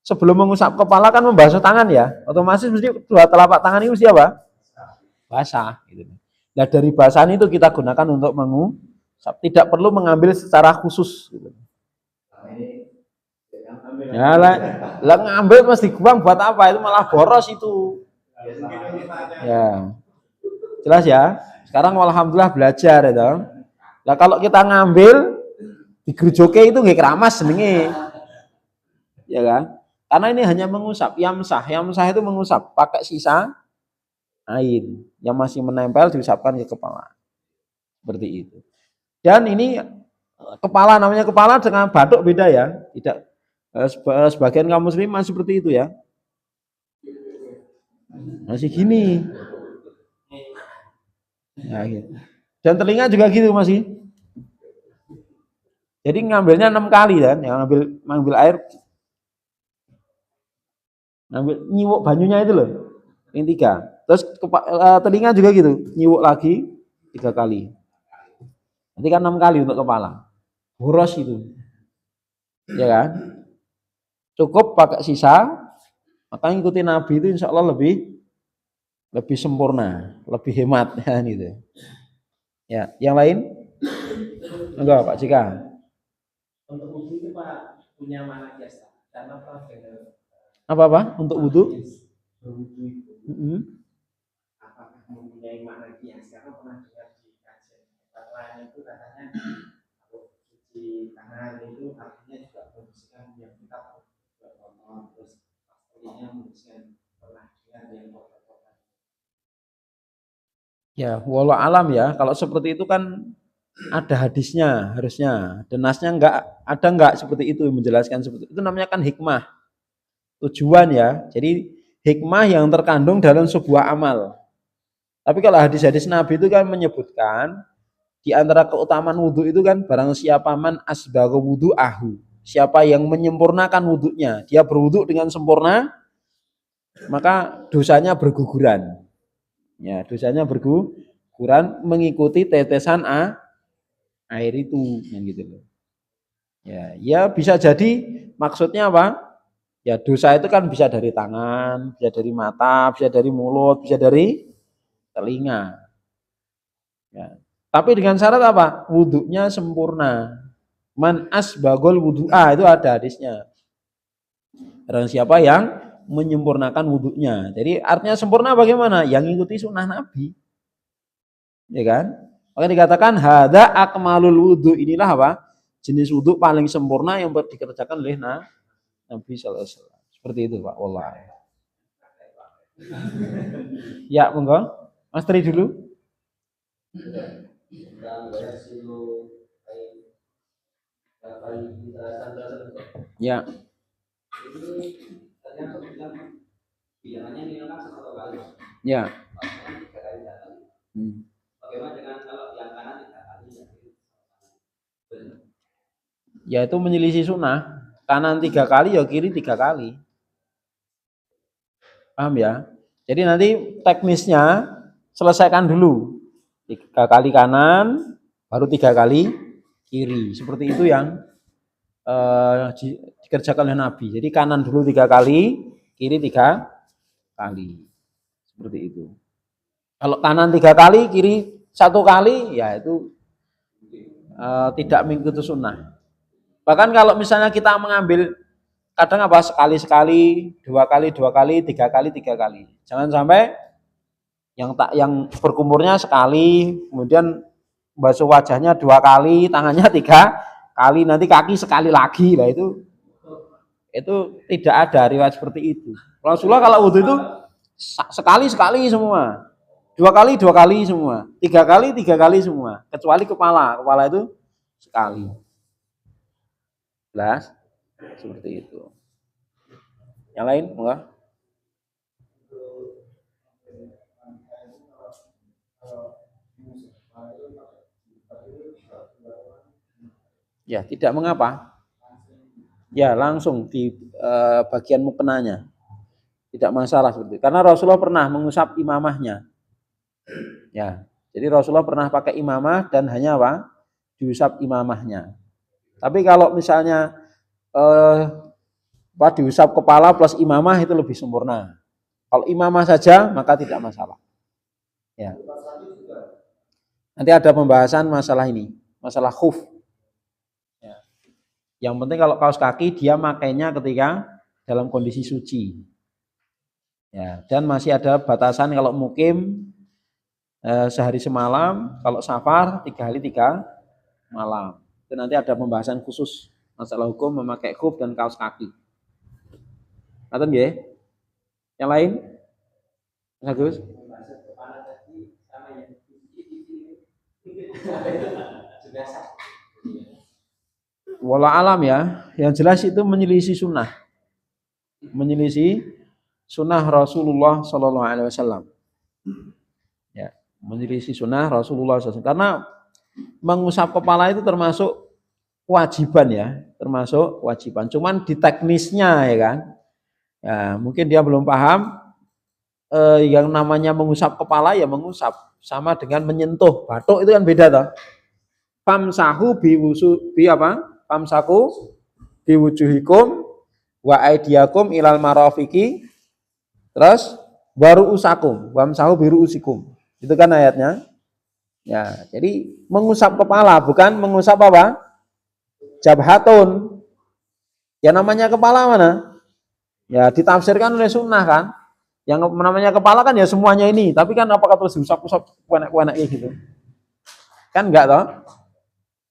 sebelum mengusap kepala kan membasuh tangan ya, otomatis mesti dua telapak tangan ini mesti apa? Basah. Gitu. Nah dari basahan itu kita gunakan untuk mengusap, tidak perlu mengambil secara khusus. Gitu. Ya lah ngambil mesti buang buat apa? Itu malah boros itu. Ya, jelas ya. Sekarang alhamdulillah belajar ya. Nah kalau kita ngambil digerujoke itu nggak keramas jenenge. Ya kan? Karena ini hanya mengusap, yamsah itu mengusap pakai sisa air yang masih menempel diusapkan ke kepala. Seperti itu. Dan ini kepala, namanya kepala dengan batuk beda ya. Tidak sebagian kaum muslim masih seperti itu ya. Masih gini. Nah, gitu. Dan telinga juga gitu masih. Jadi ngambilnya 6 kali kan, yang ngambil air, ngambil nyiwuk banyunya itu loh, yang 3. Terus telinga juga gitu, nyiwuk lagi 3 kali. Nanti kan 6 kali untuk kepala. Boros itu, ya kan? Cukup pakai sisa, maka ikuti Nabi itu insya Allah lebih sempurna, lebih hemat ya gitu. Ya, yang lain? Enggak Pak Cika. Untuk wudhu itu Pak punya mana biasa? Karena apa? Untuk wudhu? Berwudhu itu. Apakah mempunyai mana kias? Karena pernah dengar di kajian tempat lain itu katanya kalau cuci tangan itu artinya juga membersihkan yang kita kotor, terus pastinya membersihkan pernah dengar yang kotor-kotor. Ya, walau alam ya. Kalau seperti itu kan ada hadisnya harusnya, dan nasnya enggak seperti itu menjelaskan seperti itu. Namanya kan hikmah, tujuan ya. Jadi hikmah yang terkandung dalam sebuah amal. Tapi kalau hadis-hadis Nabi itu kan menyebutkan di antara keutamaan wudhu itu kan barang siapa man asbagha wudhu'ahu, siapa yang menyempurnakan wudhunya, dia berwudhu dengan sempurna, maka dosanya berguguran. Ya, dosanya berguguran mengikuti tetesan air itu kan gitu loh. Ya bisa jadi maksudnya apa? Ya dosa itu kan bisa dari tangan, bisa dari mata, bisa dari mulut, bisa dari telinga. Ya. Tapi dengan syarat apa? Wudhunya sempurna. Man asbagol wudhu'a, itu ada hadisnya. Barang siapa yang menyempurnakan wudhunya. Jadi artinya sempurna bagaimana? Yang ngikuti sunnah Nabi. Ya kan? Maka dikatakan hada akmalul wudhu, inilah apa? Jenis wudhu paling sempurna yang dikerjakan oleh Nabi sallallahu alaihi wasallam. Seperti itu Pak, wallah. Ya, monggo. Mas Tri dulu. Ya. Ya. Bagaimana dengan kalau yang kanan 3 kali? Ya itu menyelisih sunnah. Kanan 3 kali, ya kiri 3 kali. Paham ya? Jadi nanti teknisnya selesaikan dulu. 3 kali kanan, baru 3 kali kiri. Seperti itu yang dikerjakan oleh Nabi. Jadi kanan dulu 3 kali, kiri 3 kali. Seperti itu. Kalau kanan 3 kali, kiri 1 kali, ya itu tidak mengikuti sunnah. Bahkan kalau misalnya kita mengambil kadang apa sekali-sekali, 2 kali, 2 kali, 3 kali, 3 kali. Jangan sampai yang berkumurnya sekali, kemudian basuh wajahnya 2 kali, tangannya 3 kali, nanti kaki sekali lagi. Lah itu tidak ada riwayat seperti itu. Rasulullah kalau wudhu itu sekali semua. 2 kali 2 kali semua. 3 kali 3 kali semua. Kecuali kepala itu sekali. Jelas? Seperti itu. Yang lain enggak? Ya, tidak mengapa. Ya, langsung di bagian mukenanya. Tidak masalah seperti itu. Karena Rasulullah pernah mengusap imamahnya. Ya. Jadi Rasulullah pernah pakai imamah dan hanya apa? Diusap imamahnya. Tapi kalau misalnya diusap kepala plus imamah itu lebih sempurna. Kalau imamah saja maka tidak masalah. Ya. Nanti ada pembahasan masalah ini, masalah khuf. Ya. Yang penting kalau kaos kaki dia makainya ketika dalam kondisi suci. Ya, dan masih ada batasan kalau mukim sehari semalam, kalau safar 3 hari 3 malam. Itu nanti ada pembahasan khusus masalah hukum memakai khuf dan kaos kaki. Ngaten nggih? Yang lain? Bagus. Wallah alam ya, yang jelas itu menyelisih sunnah, menyelisih sunnah Rasulullah Shallallahu Alaihi Wasallam. Ya, menyelisih sunnah Rasulullah SAW. Karena mengusap kepala itu termasuk kewajiban ya, termasuk kewajiban. Cuman di teknisnya ya kan, ya mungkin dia belum paham. Yang namanya mengusap kepala ya mengusap sama dengan menyentuh batuk itu kan beda toh. Famsahu biwusu bi apa? Famsaku biwujuhikum wa aidiakum ilal marafiki. Terus baru usakum, wamsahu biru usikum. Itu kan ayatnya. Ya, jadi mengusap kepala bukan mengusap apa? Jabhatun. Ya namanya kepala mana? Ya ditafsirkan oleh sunnah kan. Yang namanya kepala kan ya semuanya ini, tapi kan apakah terus diusap-usap kuenak-kuenak gitu? Kan enggak toh?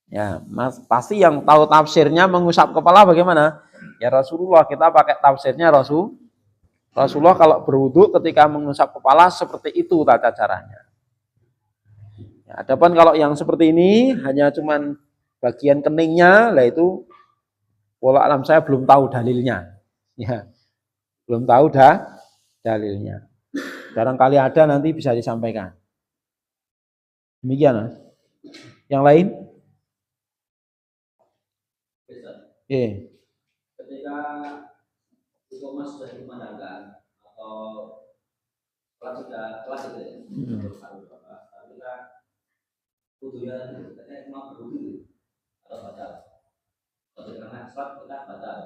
Ya, Mas, pasti yang tahu tafsirnya mengusap kepala bagaimana? Ya Rasulullah, kita pakai tafsirnya Rasulullah kalau berwudu ketika mengusap kepala seperti itu tata caranya. Ya, adapun kalau yang seperti ini hanya cuman bagian keningnya, lah itu wallah alam saya belum tahu dalilnya. Ya, belum tahu dalilnya. Barangkali ada nanti bisa disampaikan. Demikian. Yang lain? Ketika Thomas sudah dikumandangkan atau kelas itu ya, ketika wudunya katanya cuma berwudu atau batal. Kalau karena sholat kita batal.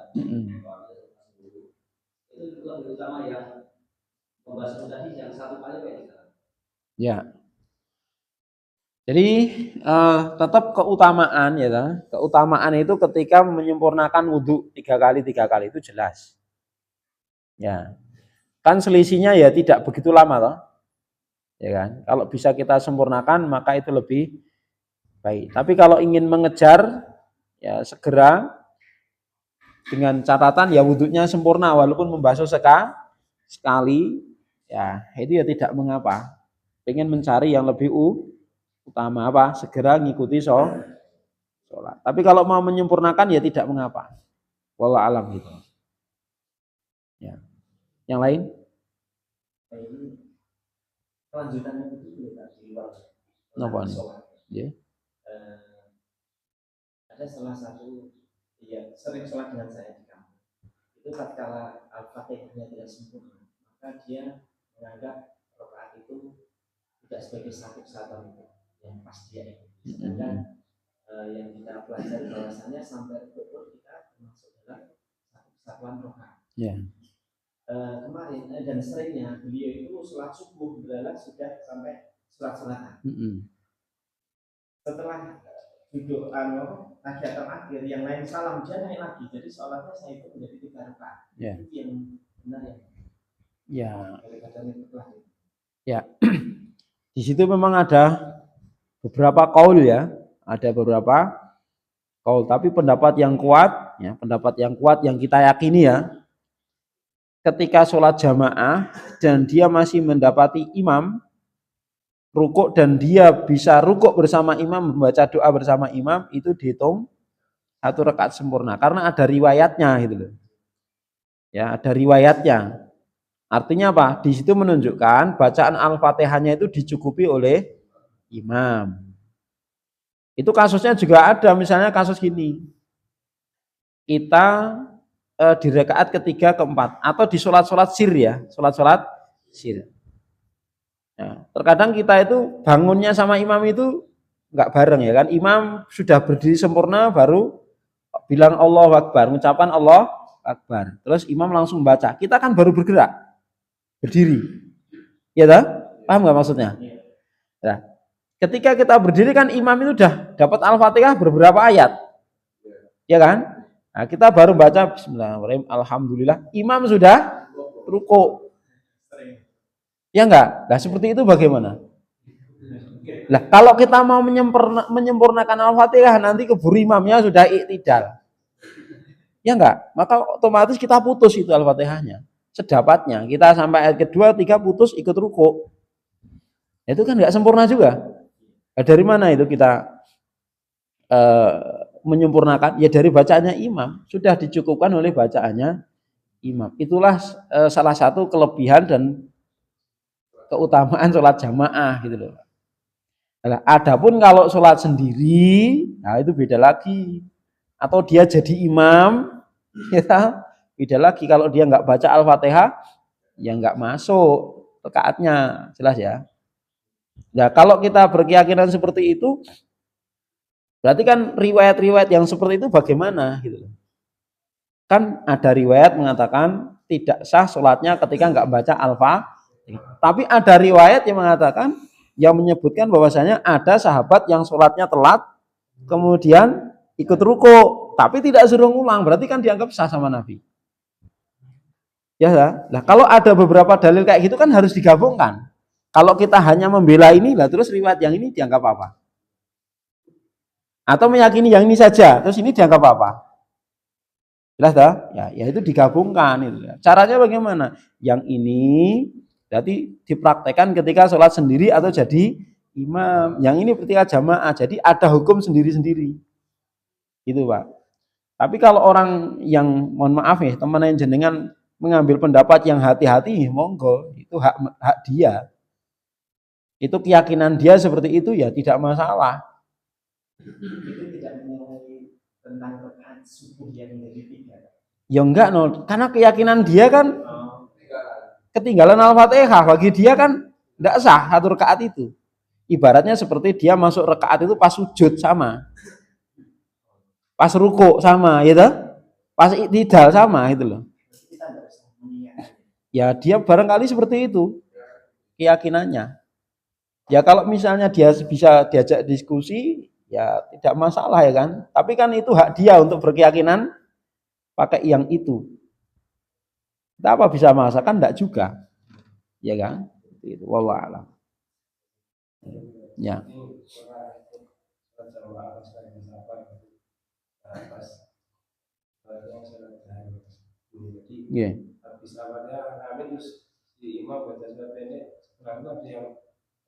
Itu lebih utama yang membasuh tadi yang satu kali kayak gitu. Ya. Jadi tetap keutamaan ya, keutamaan itu ketika menyempurnakan wudhu 3 kali itu jelas. Ya, kan selisihnya ya tidak begitu lama toh, ya kan? Kalau bisa kita sempurnakan maka itu lebih baik. Tapi kalau ingin mengejar ya segera dengan catatan ya wudhunya sempurna walaupun membasuh sekali, ya itu ya tidak mengapa. Pengen mencari yang lebih utama apa? Segera ngikuti sholat. Tapi kalau mau menyempurnakan ya tidak mengapa. Wallah alam gitu. Ya. Yang lain? Kelanjutannya itu tadi. Napa nih? Ya. Ada salah satu ya sering sholat dengan saya di kampung. Itu tatkala Al-Fatihahnya tidak sempurna, maka dia menganggap rakaat itu tidak sebagai satu kesatuan itu yang pas dia ikuti. Sedangkan yang kita pelajari bahwasanya sampai rukun kita termasuk dalam satu kesatuan rakaat. Ya. Kemarin dan seringnya beliau itu sholat subuh belalang sudah sampai sholat-sholatan. Setelah duduk tahiyat terakhir yang lain salam dia naik lagi, jadi sholatnya saya itu menjadi 3 rakaat. Ya. Itu yang benar ya. Ya. Ya. Di situ memang ada beberapa qaul ya, ada beberapa qaul, tapi pendapat yang kuat ya, pendapat yang kuat yang kita yakini ya, ketika sholat jamaah dan dia masih mendapati imam rukuk dan dia bisa rukuk bersama imam, membaca doa bersama imam, itu dihitung 1 rakaat sempurna karena ada riwayatnya gitu loh. Ya, ada riwayatnya. Artinya apa? Di situ menunjukkan bacaan Al-Fatihahnya itu dicukupi oleh imam. Itu kasusnya juga ada, misalnya kasus gini. Kita di rakaat ketiga keempat atau di sholat-sholat sir ya, sholat-sholat sir. Nah, terkadang kita itu bangunnya sama imam itu nggak bareng ya kan. Imam sudah berdiri sempurna baru bilang Allahu Akbar, ucapan Allah Akbar. Terus imam langsung baca. Kita kan baru bergerak, berdiri. Ya tak? Paham nggak maksudnya? Nah, ketika kita berdiri kan imam itu udah dapat Al-Fatihah beberapa ayat. Ya kan? Nah, kita baru baca Bismillahirrahmanirrahim, Alhamdulillah. Imam sudah ruku. Ya enggak? Nah, seperti itu bagaimana? Lah, kalau kita mau menyempurnakan Al-Fatihah nanti keburu imamnya sudah iktidal. Ya enggak? Maka otomatis kita putus itu Al-Fatihahnya. Sedapatnya. Kita sampai ayat kedua, tiga putus ikut ruku. Itu kan enggak sempurna juga. Nah, dari mana itu kita menyempurnakan? Ya dari bacaannya imam. Sudah dicukupkan oleh bacaannya imam. Itulah salah satu kelebihan dan keutamaan sholat jamaah gitu loh. Nah, adapun kalau sholat sendiri, nah itu beda lagi. Atau dia jadi imam, ya beda lagi. Kalau dia nggak baca Al-Fatihah, ya nggak masuk rakaatnya, jelas ya. Nah kalau kita berkeyakinan seperti itu, berarti kan riwayat-riwayat yang seperti itu bagaimana gitu. Kan ada riwayat mengatakan tidak sah sholatnya ketika nggak baca Al-Fatihah. Tapi ada riwayat yang mengatakan, yang menyebutkan bahwasanya ada sahabat yang sholatnya telat, kemudian ikut ruku, tapi tidak suruh ngulang, berarti kan dianggap sah sama Nabi. Ya, nah kalau ada beberapa dalil kayak gitu kan harus digabungkan. Kalau kita hanya membela ini, lah terus riwayat yang ini dianggap apa? Atau meyakini yang ini saja, terus ini dianggap apa? Jelas dah? Ya itu digabungkan itu. Caranya bagaimana? Yang ini berarti dipraktekkan ketika sholat sendiri atau jadi imam. Yang ini ketika jamaah. Jadi ada hukum sendiri-sendiri. Gitu Pak. Tapi kalau orang yang, mohon maaf ya, teman yang jenengan mengambil pendapat yang hati-hati, monggo. Itu hak dia. Itu keyakinan dia seperti itu ya tidak masalah. Itu tidak menyalahi tentang rakaat subuh yang menjadi tiga. Ya enggak, no. Karena keyakinan dia kan ketinggalan Al-Fatihah, bagi dia kan tidak sah satu rakaat itu. Ibaratnya seperti dia masuk rakaat itu pas sujud sama, pas ruku sama, gitu, pas iktidal sama, itu loh. Ya dia barangkali seperti itu keyakinannya. Ya kalau misalnya dia bisa diajak diskusi, ya tidak masalah ya kan. Tapi kan itu hak dia untuk berkeyakinan pakai yang itu. Kita apa bisa merasakan? Enggak juga, ya kan? Itu wallah alam. Ya. Yeah. Habis awalnya kami terus di imam baca surat pendek, setelah itu yang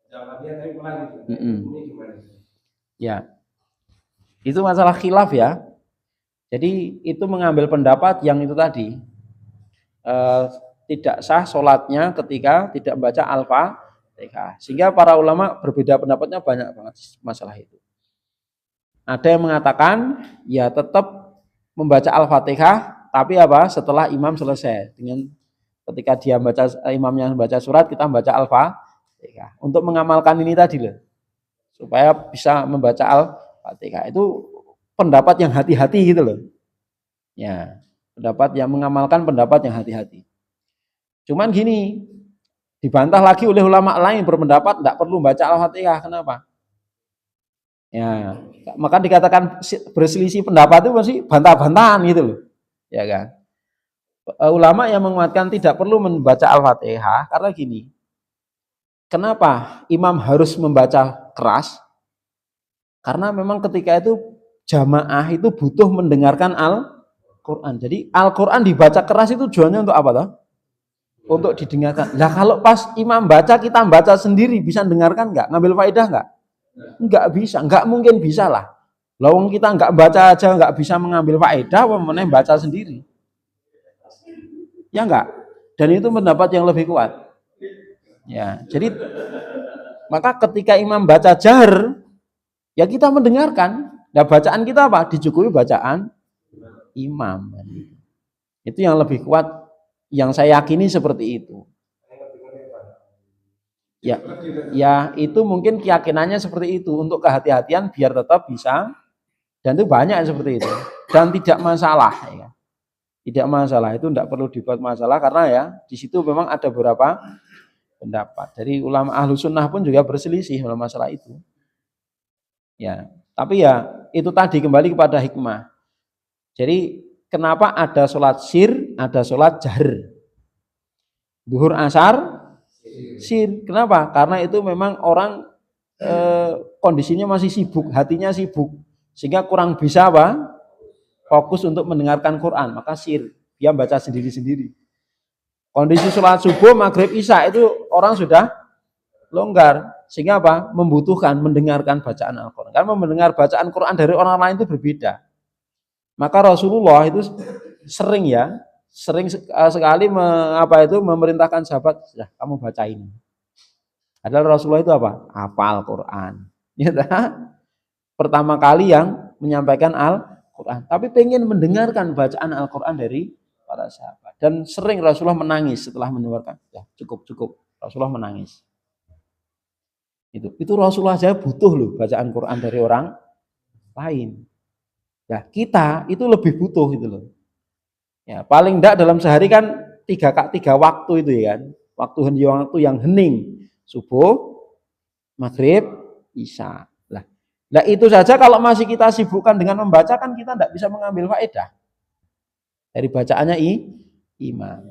jangan dia tapi pulang gitu. Ini gimana? Ya. Itu masalah khilaf ya. Jadi itu mengambil pendapat yang itu tadi. Tidak sah sholatnya ketika tidak membaca Al-Fatihah. Sehingga para ulama berbeda pendapatnya banyak banget masalah itu. Ada yang mengatakan ya tetap membaca Al-Fatihah, tapi apa? Setelah imam selesai. Dengan ketika dia baca, imamnya membaca surat, kita membaca Al-Fatihah. Untuk mengamalkan ini tadi loh, supaya bisa membaca Al-Fatihah. Itu pendapat yang hati-hati gitu loh. Ya. Pendapat yang mengamalkan pendapat yang hati-hati. Cuman gini, dibantah lagi oleh ulama lain berpendapat tidak perlu baca Al-Fatihah. Kenapa? Ya, maka dikatakan berselisih pendapat itu masih bantah-bantahan gitu loh. Ya kan? Ulama yang menguatkan tidak perlu membaca Al-Fatihah karena gini. Kenapa imam harus membaca keras? Karena memang ketika itu jamaah itu butuh mendengarkan Al-Quran. Jadi Al-Quran dibaca keras itu tujuannya untuk apa toh? Untuk didengarkan. Nah kalau pas imam baca kita baca sendiri bisa dengarkan nggak? Ngambil faedah nggak? Nggak bisa, nggak mungkin bisa lah. Lawang kita nggak baca aja nggak bisa mengambil faedah, apa baca sendiri? Ya enggak? Dan itu pendapat yang lebih kuat. Ya, jadi maka ketika imam baca jahar, ya kita mendengarkan. Nah, bacaan kita apa? Dicukupi bacaan imam. Itu yang lebih kuat, yang saya yakini seperti itu. Ya, ya itu mungkin keyakinannya seperti itu untuk kehati-hatian biar tetap bisa, dan itu banyak seperti itu dan tidak masalah ya. Tidak masalah, itu tidak perlu dibuat masalah karena ya di situ memang ada beberapa pendapat. Dari ulama ahlu sunnah pun juga berselisih dalam masalah itu. Ya, tapi ya itu tadi kembali kepada hikmah. Jadi kenapa ada sholat sir, ada sholat jahar? Duhur asar sir. Kenapa? Karena itu memang orang kondisinya masih sibuk, hatinya sibuk, sehingga kurang bisa apa? Fokus untuk mendengarkan Quran, maka sir, dia baca sendiri-sendiri. Kondisi sholat subuh, maghrib, isya itu orang sudah longgar, sehingga apa? Membutuhkan mendengarkan bacaan Al-Quran. Karena mendengar bacaan Quran dari orang lain itu berbeda. Maka Rasulullah itu sering sekali memerintahkan sahabat, sudah kamu baca ini. Adalah Rasulullah itu apa? Hafal Quran. Ya, pertama kali yang menyampaikan Al-Quran, tapi pengen mendengarkan bacaan Al-Quran dari para sahabat. Dan sering Rasulullah menangis setelah mendengarkan. Ya, cukup. Rasulullah menangis. Itu Rasulullah saja butuh loh bacaan Quran dari orang lain. Ya, kita itu lebih butuh gitu loh. Ya, paling enggak dalam sehari kan tiga waktu itu ya kan. Waktu yang hening. Subuh, maghrib, isya. Nah itu saja kalau masih kita sibukkan dengan membaca kan kita tidak bisa mengambil faedah dari bacaannya imam.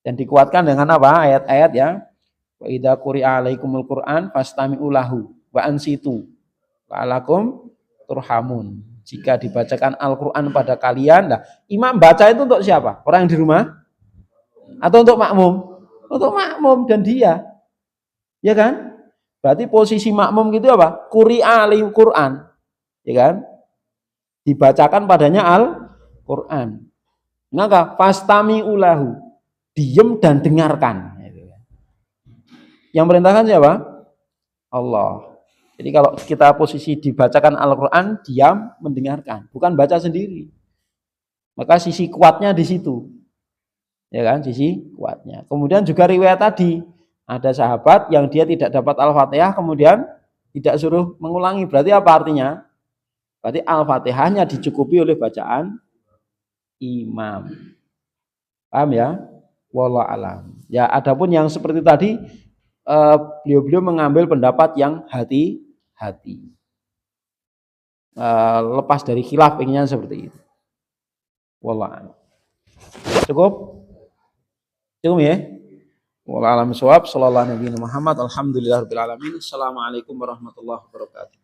Dan dikuatkan dengan apa? Ayat-ayat ya. Wa idza quri'a 'alaikumul Qur'an fastami'u lahu wa ansitu la'alakum turhamun. Jika dibacakan Al-Qur'an pada kalian, nah imam baca itu untuk siapa? Orang yang di rumah? Atau untuk makmum? Untuk makmum dan dia. Ya kan? Berarti posisi makmum gitu apa? Quri'a alaihil Qur'an. Ya kan? Dibacakan padanya Al-Qur'an. Maka fastami'u lahu. Diam dan dengarkan. Yang merintahkan siapa? Allah. Jadi kalau kita posisi dibacakan Al-Quran, diam mendengarkan, bukan baca sendiri. Maka sisi kuatnya di situ, ya kan? Sisi kuatnya. Kemudian juga riwayat tadi, ada sahabat yang dia tidak dapat Al-Fatihah, kemudian tidak suruh mengulangi. Berarti apa artinya? Berarti Al-Fatihahnya dicukupi oleh bacaan imam. Paham ya? Wallahu alam. Ya, adapun yang seperti tadi, beliau mengambil pendapat yang hati-hati, lepas dari khilaf, pengennya seperti itu. Wallahu a'lam. Cukup ya. Wallahu a'lam bishawab. Shallallahu alaihi Muhammad. Alhamdulillahirabbil alamin. Assalamualaikum warahmatullahi wabarakatuh.